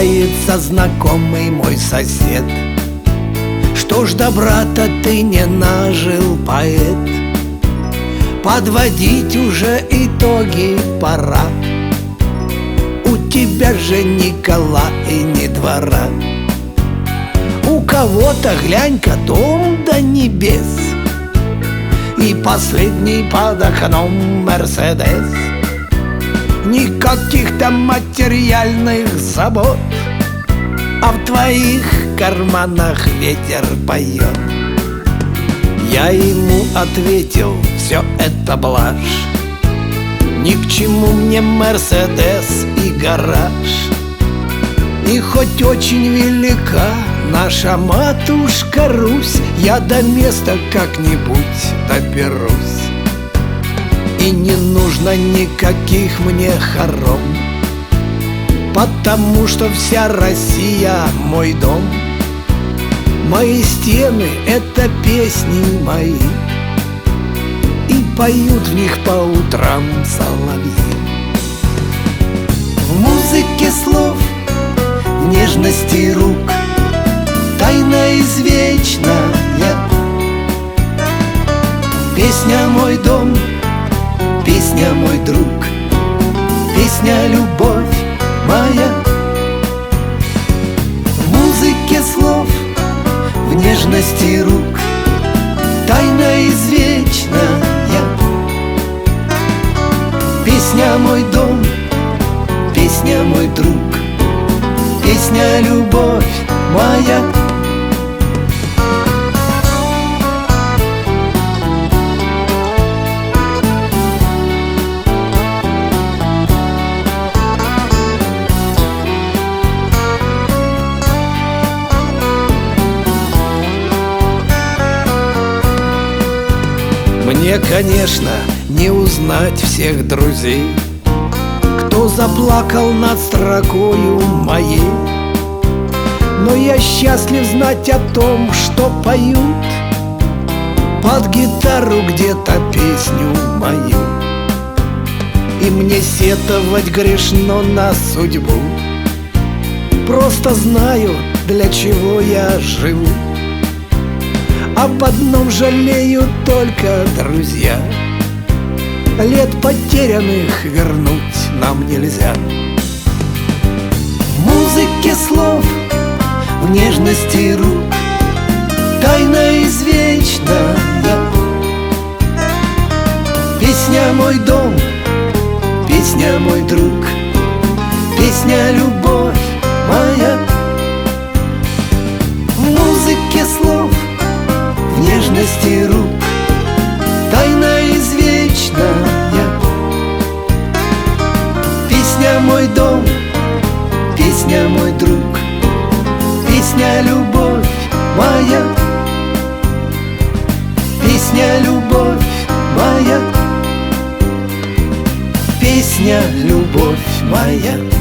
Удивляется знакомый мой сосед: что ж добра-то ты не нажил, поэт? Подводить уже итоги пора. У тебя же ни кола и ни двора. У кого-то, глянь-ка, дом до небес, и последний под окном Мерседес. Никаких там материальных забот, а в твоих карманах ветер поет. Я ему ответил: все это блажь, ни к чему мне Мерседес и гараж. И хоть очень велика наша матушка Русь, я до места как-нибудь доберусь. И не нужно никаких мне хором, потому что вся Россия мой дом. Мои стены — это песни мои, и поют в них по утрам соловьи. В музыке слов, в нежности рук, тайна извечная. Песня мой дом, песня мой друг, песня любовь моя. В музыке слов, в нежности рук, тайна извечная. Песня мой дом, песня мой друг, песня любовь моя. Мне, конечно, не узнать всех друзей, кто заплакал над строкою моей. Но я счастлив знать о том, что поют под гитару где-то песню мою. И мне сетовать грешно на судьбу, просто знаю, для чего я живу. Об одном жалею только, друзья: лет потерянных вернуть нам нельзя. В музыке слов, в нежности рук, тайна извечная. Песня мой дом, песня мой друг, песня любовь моя. В музыке слов, в нежности рук, тайна извечная. Песня мой дом, песня мой друг, песня любовь моя. Песня любовь моя. Песня любовь моя.